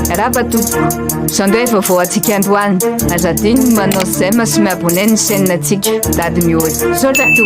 Rabato sandro efa vao atsika androany azadiny manao zay masome abonné ny chaîne atsika dady miholy soldato.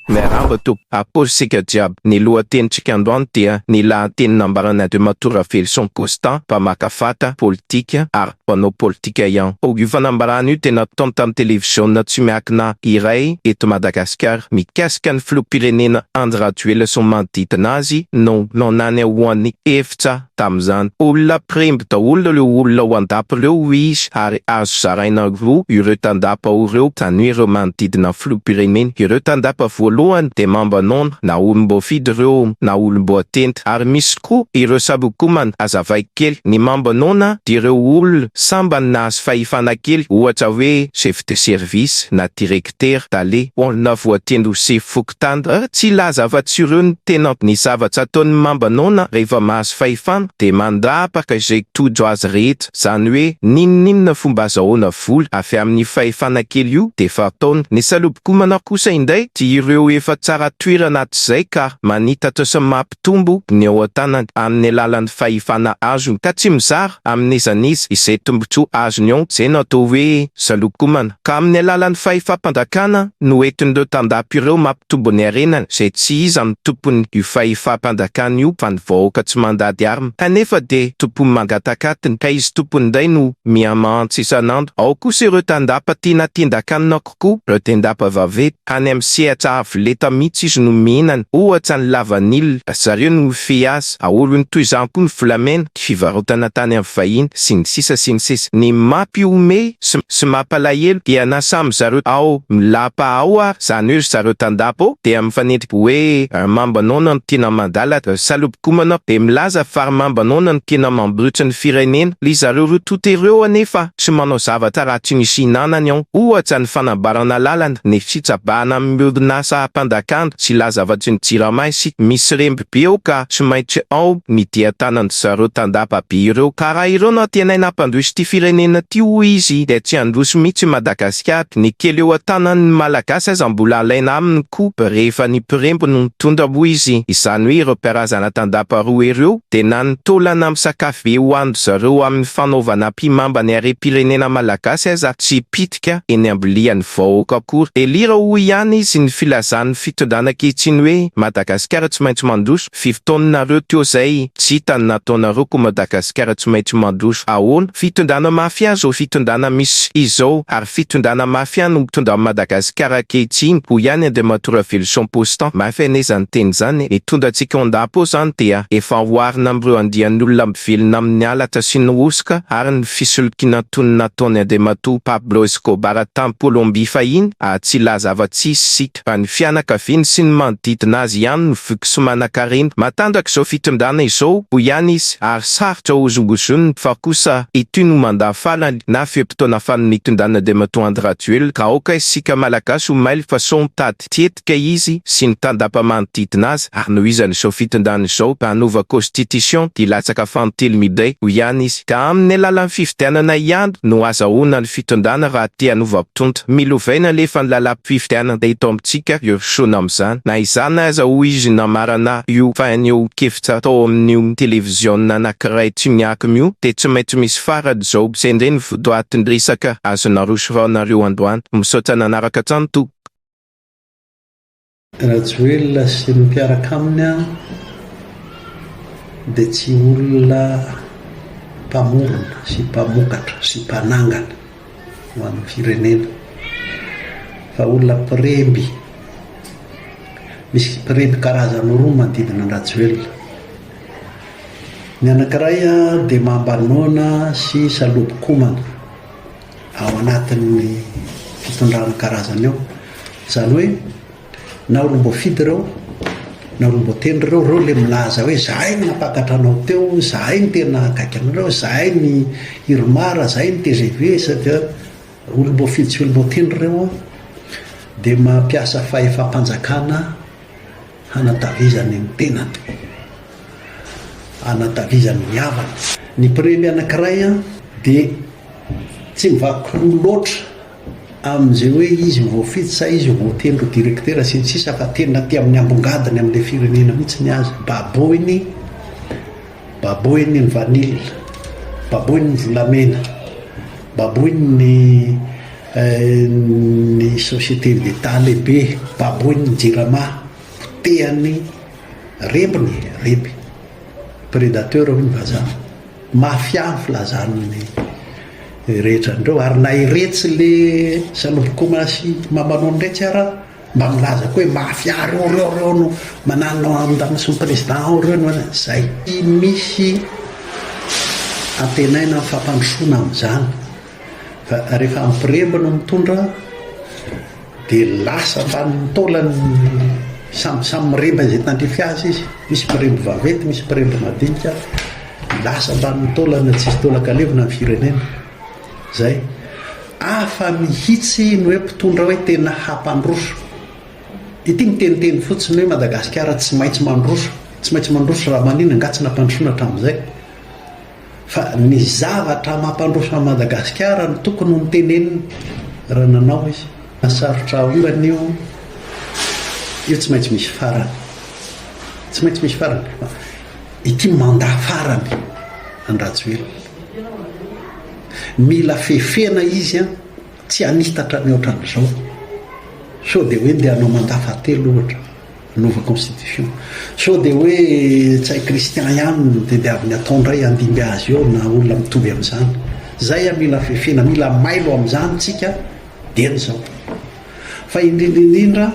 Merhaba topo, aposika jiaby. Ny lohatenitsika androany dia ny lahateny nambarana de matora Felson Constant, mpamakafata politika ary mpanao politika ihany. Io fanambarana io tena ataony tamin'ny televiziona tsy miankina iray eto Madagasikara mikasika ny filoham-pirenena Andry Rajoelina sy ny manodidina azy no nanany ahoan'ny hevitra tamin'izany. Olona premby daholo ireo olona ao an-dapa ireo izy ary azo zaraina roa ireo tandapa ireo tany hoe ireo manodidina filoham-pirenena. Ireo tandapa voalohany de mambanona na olom-boafidy ireo na olom-boatenta ary misy koa ireo sabokomana azavay kely. Ny mambanona dia ireo olona sambany nahazo fahefana kely ohatra hoe chef de service na directeur d'allée olona voatendo sy fokotany tsy laza afa-tsy ireo ny tena ny zavatra ataon'ny mambanona rehefa mahazo fahefana de mandapaka izay tojo azy rehetra zany hoe ninona fomba azahoana vola avy amin'ny fahefana kely io de fa ataony. Ny salobokomana kosa indray dia ireo efa tsara toerana atzay ka manitatra sy mampitombo ny ao an-tanany amin'ny alalan'ny fahefana azony ka tsy mizara amin'ny zan'izy izay tombotsoa azony ao zay natao hoe salobokomana. Ka amin'ny alalan'ny fahefam-pandakana no entin'ireo tandapa ireo mampitombo ny harenany zay tsy iza amin'ny tompony io fahefam-pandakana io fa ny vahoaka tsy mandady arina kanefa de tompony mangatakatiny ka izy tompony indray no miamantsy isan'andro. Ao kosa ireo tandapa tiana tendakanina kokoa ireo tandapa vaventy any amin'ny sehatra avo leta mihitsy izy no mihinana ohatra ny lavanila zareo no fiasa aolo ny toy izany koa ny volamena fivarotana tany amin'ny vahiny sy ny sisa sy ny sisa. Ny mampiome sy mampalahelo dia na samy zareo ao milapa ao ary zany hoe zareo tandapa ao dia mifanenty hoe mambanona no tena mandala salobokomana de milaza fa mambanona no tena mambrotry ny firenena. Ly zareo roa tota ireo anefa tsy manao zavatra ratsy ny sinanany ao ohatra ny fanambarana lalana ny fitsabahana amin'ny orinasa mpandakandro sy lazavatry ny jirama sy misy remby be ao ka tsy maintsy ao midia tanany zareo tandapa be ireo ka raha ireo no tena nampandroso ty firenena ty hoy izy de tsy androso mihitsy Madagasikara. Ny kely eo an-tanan'ny malagasy aza mbola alaina aminy koa rehefa ny mpirembo no mitondra moa izy izany hoe ireo mpiarazana tandapa roa ireo de na nitolana amin'ny sakafo be hoandro zareo amin'ny fanaovana mpimamba ny harem-pirenena malagasy aza tsy pitika eny ambilian'ny vahoaka akory. Elira hoy ihany izy ny filazan'ny fitondrana ankehitriny hoe Madagasikara tsy maintsy mandroso. 5 taonanareo teo zay tsy hitany nataonareo ko Madagasikara tsy maintsy mandroso. Ahoana fitondrana mafia zao fitondrana misy izao ary fitondrana mafia no mitondra Madagasikara ankehitriny hoy ihany de matora Felson Constant. Mafianezany teny zany itondratsika an-dapo zany dia efa hoarina amin'ireo andian'olona mivelona amin'ny alatra sy ny osika ary ny fisolokiana tony nataony de mato Pablo Escobar tamin'ny Colombie fahiny tsy laza afa-tsisy sika fa ny fianakaviany sy ny manodidina azy ihany no voky sy manan-karena matanjaka izao fitondrana izao hoy ihany izy ary sarotra ozongozoniny fa kosa ity no mandafalany na fiam-potoana fan'ny nitondrana de mato Andry Rajoelina ka aoka isika malagasy ho maily fa sao mitady tetika izy sy ny tandapa manodidina azy ary no izany izao fitondrana izao mpanova constitution dia latsaka fantelo midray hoy ihany izy ka amin'ny alalan'ny fifidianana ihany no azahoana ny fitondrana raha tia nova-pitontra. Milovaina lefa ny lalam-pifidianana eto amintsika iorosona amin'izany na izany aza hoy izy namarana io fa an'io kevitra atao amin'io televiziona anankiray tsy miakimo io de tsy maintsy misy farany zao zay indray ny votoatin'ny resaka azonareo soranareo androany misaotra nanaraka hatrany to. Rajoelina sy ny mpiaraka aminy de tsy olona mpamorona sy mpamokatra sy mpanangana ho an'ny firenena fa olona mpiremby. Misy mpiremby karazany roa manodidina ny Rajoelina. Ny anankiray de mambanona sy salobokomana ao anatin'ny fitondrana karazany eo zany hoe na olom-boafidy reo na olom-boatendry reo le milaza hoe zahay ny napakatra anao teo, zahay ny tena akaiky anareo, zahay ny iromara, zahay ny TGV satria olom-boafidy sy olom-boatendry reo de mampiasa fahefam-panjakana hanatavizany ny tenany, hanatavizany ny havany. Ny premier anankiray de tsy mivaky loatra amin'izay hoe izy voafidy sa izy voatendro directeur sy ny sisa fa tena ty amin'ny ambongadiny amin'ilay firenena mihitsy ny azy. Baboiny ny vanille baboiny ny volamena, baboiny ny société d'état lehibe, baboiny ny jirama, potehany rebiny reby, prédateur hoy ny vazana, mafia ny filazan'ny rehetra andreo. Ary na iretsy le salobokoma sy mamanao ndray tsy ara mba milaza koa hoe mafia reo no manano andamy sy ny président reo no zay. Misy antenaina fampandrosoana amin'izany fa rehefa ampiremby no mitondra dia lasa ambany taolany samsamy miremby izay tandrify azy izy. Misy miremby vavety, misy miremby madinika, lasa ambany taolana tsisy taolan-kalevina amin'ny firenena. Zay afa mihitsy no hoe mpitondra hoe tena hampandroso. Ity miteniteny fotsiny hoe Madagasikara tsy maintsy mandroso, tsy maintsy mandroso raha manina angatsy nampandrosona hatramin'izay. Fa ny zavatra mampandroso a Madagasikara no tokony ho niteneniny raha nanao izy. Masarotra orana io tsy maintsy misy farany, tsy maintsy misy farany. Ity manda farany Andrajoelina mila fefena izy tsy anitatra mihoatran'izao. So dia hoe ndeha hanao manda fahatelo ohatra nova constitution, so dia hoe tsy hay Christian ihany dia diaviny atao ndray andimby azy eo na olona mitovy amin'izany. Zay mila fefena, mila mailo amin'izany tsika dia n'izao. Fa indrindra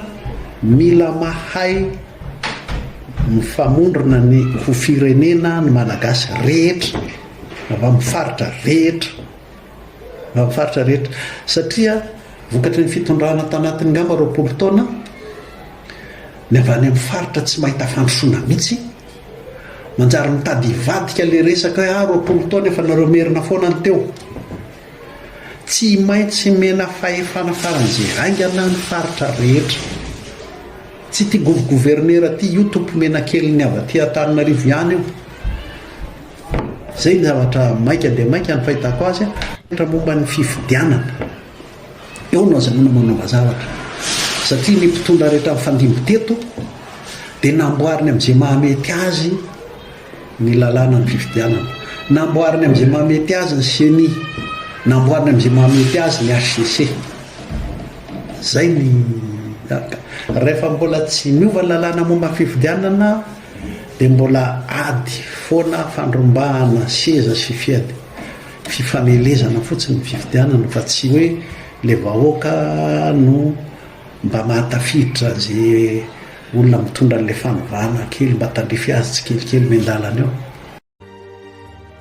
mila mahay mifamondrona ny ho firenena ny malagasy rehetra, avy amin'ny faritra rehetra, avy amin'ny faritra rehetra. Satria vokatry ny fitondrana tanatin'ny ngamba 20 taona ny avy any amin'ny faritra tsy mahita fandrosoana mihitsy, manjary mitady hivadika le resaka hoe 20 taona efa nareo merina foana ny teo. Tsy maintsy mena fahefana faran'izay haingana ny faritra rehetra. Tsy ty gouverneur ty io tompo mena kely avy aty Antananarivo ihany io. Zay ny zavatra maika dia maika ny fahitako azy rehetra momba ny fifidianana. Eo no azahoana manova zavatra. Satria ny mpitondra rehetra mifandimby teto dia namboariny amin'izay mahamety azy ny lalàna ny fifidianana, namboariny amin'izay mahamety azy ny CENI, namboariny amin'izay mahamety azy ny HCC. Zay ny rehefa mbola tsy miova lalàna momba fifidianana dia mbola ady foana fandrombahana seza sy fifamelezana fotsiny ny fifidianana, fa tsy hoe le vahoaka no mba mahatafiditra zay olona mitondra n'le fanovana kely mba tandrify azy tsy kelikely mendalana eo.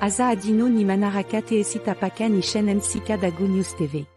Aza Adino ni Manaraka Teesita Paka ni chaîne NCK d'Ago News TV.